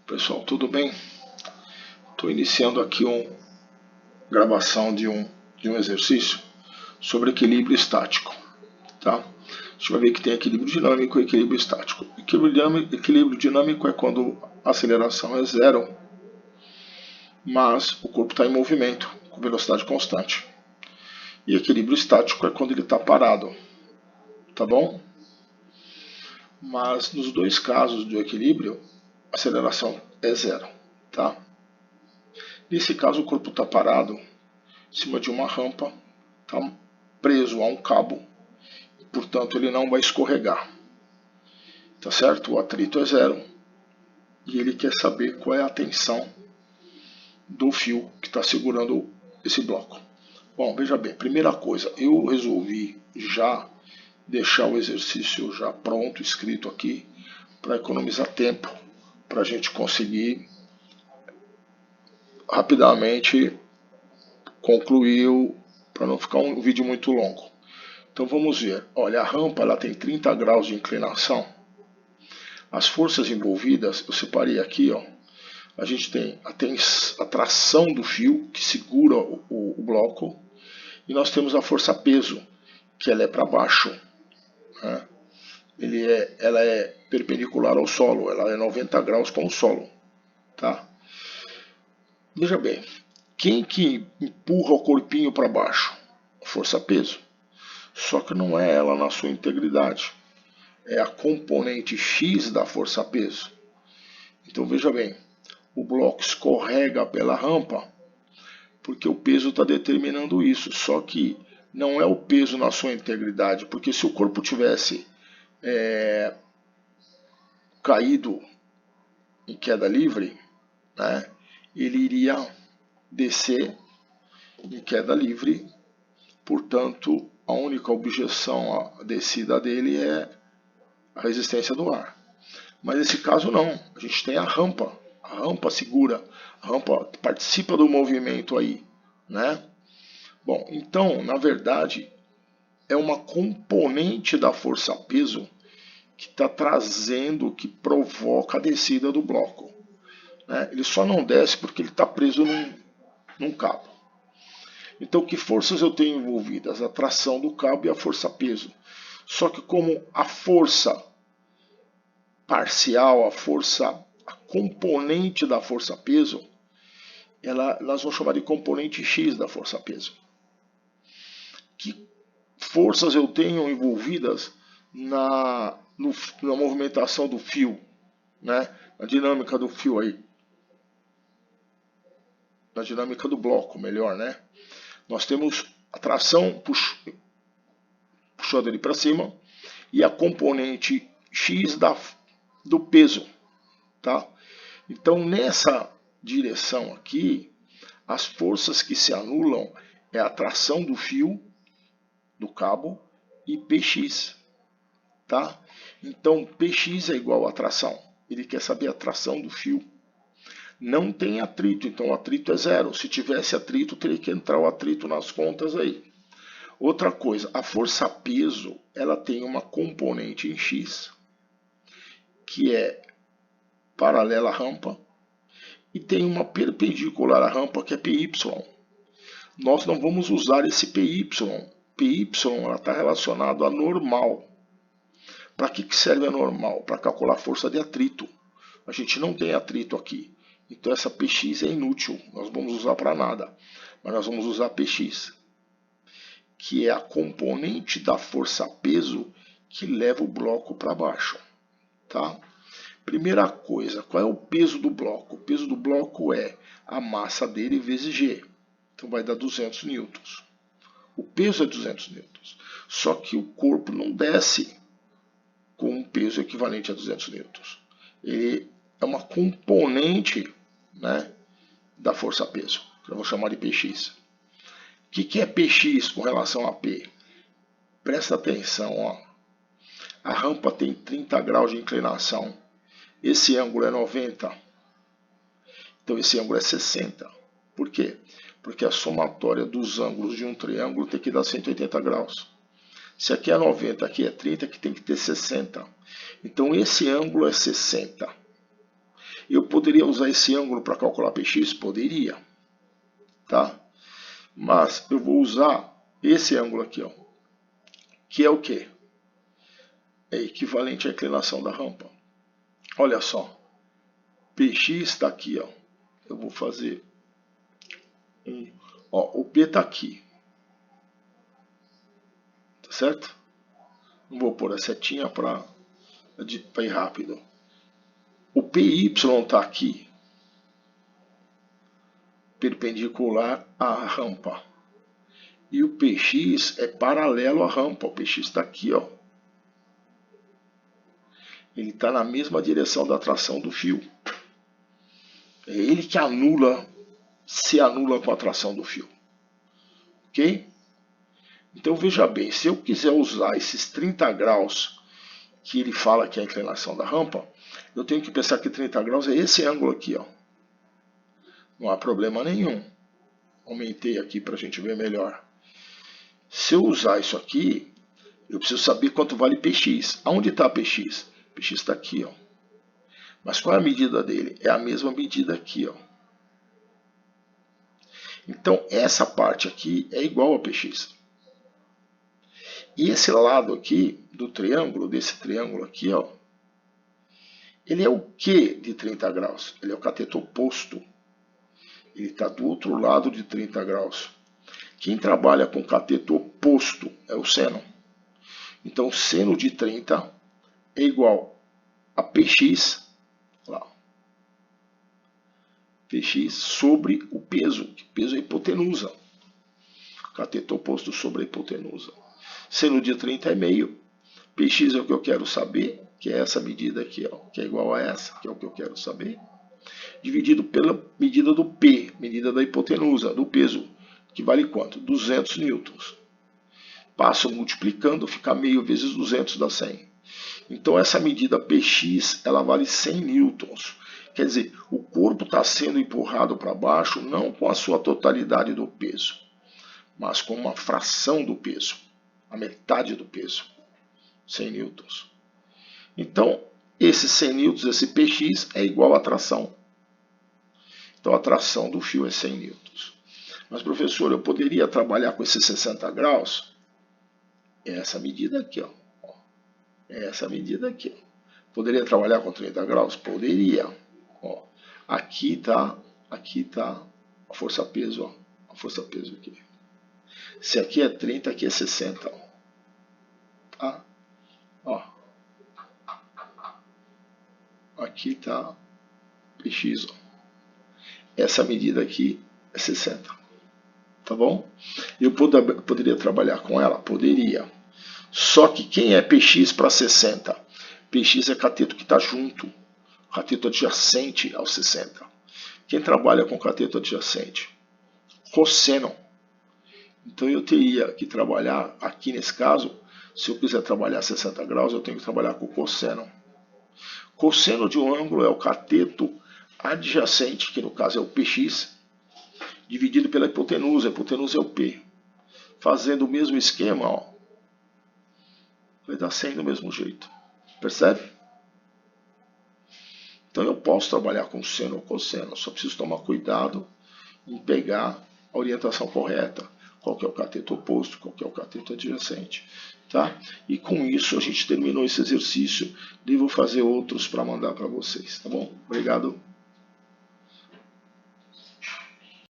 Pessoal, tudo bem? Estou iniciando aqui uma gravação de um exercício sobre equilíbrio estático. Tá? A gente vai ver que tem equilíbrio dinâmico e equilíbrio estático. Equilíbrio dinâmico é quando a aceleração é zero, mas o corpo está em movimento, com velocidade constante. E equilíbrio estático é quando ele está parado. Tá bom? Mas nos dois casos do equilíbrio, a aceleração é zero. Tá? Nesse caso, o corpo está parado em cima de uma rampa, está preso a um cabo, e, portanto ele não vai escorregar. Tá certo? O atrito é zero e ele quer saber qual é a tensão do fio que está segurando esse bloco. Bom, veja bem, primeira coisa, eu resolvi já deixar o exercício já pronto, escrito aqui, para economizar tempo, para a gente conseguir rapidamente concluir, para não ficar um vídeo muito longo. Então vamos ver, olha, a rampa ela tem 30 graus de inclinação. As forças envolvidas, eu separei aqui, ó. A gente tem a tração do fio, que segura o bloco, e nós temos a força peso, que ela é para baixo. Né? Ela é perpendicular ao solo, ela é 90 graus com o solo. Tá? Veja bem, quem que empurra o corpinho para baixo? Força peso. Só que não é ela na sua integridade. É a componente X da força peso. Então veja bem, o bloco escorrega pela rampa porque o peso está determinando isso. Só que não é o peso na sua integridade, porque se o corpo tivesse caído em queda livre, né, ele iria descer em queda livre. Portanto, a única objeção à descida dele é a resistência do ar. Mas nesse caso não, a gente tem a rampa segura, a rampa participa do movimento aí, né? Bom, então, na verdade, é uma componente da força-peso que está trazendo, que provoca a descida do bloco. Né? Ele só não desce porque ele está preso num cabo. Então, que forças eu tenho envolvidas? A tração do cabo e a força-peso. Só que como a força parcial, a componente da força-peso, nós vamos chamar de componente X da força-peso. Que forças eu tenho envolvidas na movimentação do fio, né? Na dinâmica do fio aí. Na dinâmica do bloco, melhor, né? Nós temos a tração puxando ele para cima e a componente X do peso, tá? Então, nessa direção aqui, as forças que se anulam é a tração do fio, do cabo, e Px, tá? Então, Px é igual a tração. Ele quer saber a tração do fio. Não tem atrito, então o atrito é zero. Se tivesse atrito, teria que entrar o atrito nas contas aí. Outra coisa, a força-peso, ela tem uma componente em X, que é paralela à rampa, e tem uma perpendicular à rampa, que é Py. Nós não vamos usar esse Py. Py está relacionado a normal. Para que serve a normal? Para calcular a força de atrito. A gente não tem atrito aqui. Então essa Px é inútil. Nós vamos usar para nada. Mas nós vamos usar Px, que é a componente da força-peso que leva o bloco para baixo. Tá? Primeira coisa, qual é o peso do bloco? O peso do bloco é a massa dele vezes G. Então vai dar 200 newtons. O peso é 200 newtons. Só que o corpo não desce com um peso equivalente a 200 newtons. Ele é uma componente, né, da força-peso, que eu vou chamar de Px. O que é Px com relação a P? Presta atenção, ó. A rampa tem 30 graus de inclinação. Esse ângulo é 90. Então esse ângulo é 60. Por quê? Porque a somatória dos ângulos de um triângulo tem que dar 180 graus. Se aqui é 90, aqui é 30, aqui tem que ter 60. Então esse ângulo é 60. Eu poderia usar esse ângulo para calcular Px? Poderia, tá? Mas eu vou usar esse ângulo aqui, ó, que é o quê? É equivalente à inclinação da rampa. Olha só, Px está aqui, ó. Eu vou fazer ó, o P está aqui, tá certo? Não vou pôr a setinha para ir rápido. O PY está aqui, perpendicular à rampa. E o PX é paralelo à rampa. O PX está aqui, ó. Ele está na mesma direção da tração do fio. É ele que se anula com a tração do fio. Ok? Então veja bem, se eu quiser usar esses 30 graus que ele fala que é a inclinação da rampa, eu tenho que pensar que 30 graus é esse ângulo aqui, ó. Não há problema nenhum. Aumentei aqui para a gente ver melhor. Se eu usar isso aqui, eu preciso saber quanto vale Px. Aonde está Px? Px está aqui, ó. Mas qual é a medida dele? É a mesma medida aqui, ó. Então essa parte aqui é igual a Px. E esse lado aqui do triângulo, desse triângulo aqui, ó, ele é o que de 30 graus? Ele é o cateto oposto. Ele está do outro lado de 30 graus. Quem trabalha com cateto oposto é o seno. Então, seno de 30 é igual a Px, lá, Px sobre o peso, que peso é a hipotenusa. Cateto oposto sobre a hipotenusa. Seno de 30 é meio. Px é o que eu quero saber, que é essa medida aqui, ó, que é igual a essa, que é o que eu quero saber, dividido pela medida do P, medida da hipotenusa, do peso, que vale quanto? 200 newtons. Passo multiplicando, fica meio vezes 200 dá 100. Então essa medida Px, ela vale 100 newtons. Quer dizer, o corpo está sendo empurrado para baixo não com a sua totalidade do peso, mas com uma fração do peso, a metade do peso, 100 newtons. Então, esse 100 newtons, esse Px é igual à tração. Então a tração do fio é 100 newtons. Mas professor, eu poderia trabalhar com esses 60 graus? É essa medida aqui, ó. É essa medida aqui. Poderia trabalhar com 30 graus? Poderia. Ó, aqui tá a força-peso, ó. A força-peso aqui. Se aqui é 30, aqui é 60, ó. Tá? Ó. Aqui tá Px, ó. Essa medida aqui é 60. Tá bom? Eu poderia trabalhar com ela? Poderia. Só que quem é Px para 60? Px é cateto que está junto, cateto adjacente ao 60. Quem trabalha com cateto adjacente? Cosseno. Então eu teria que trabalhar, aqui nesse caso, se eu quiser trabalhar 60 graus, eu tenho que trabalhar com cosseno. Cosseno de um ângulo é o cateto adjacente, que no caso é o Px, dividido pela hipotenusa. A hipotenusa é o P. Fazendo o mesmo esquema, ó, vai dar 100 do mesmo jeito. Percebe? Então eu posso trabalhar com seno ou cosseno, só preciso tomar cuidado em pegar a orientação correta. Qual que é o cateto oposto, qual que é o cateto adjacente. Tá? E com isso a gente terminou esse exercício. Devo fazer outros para mandar para vocês. Tá bom? Obrigado.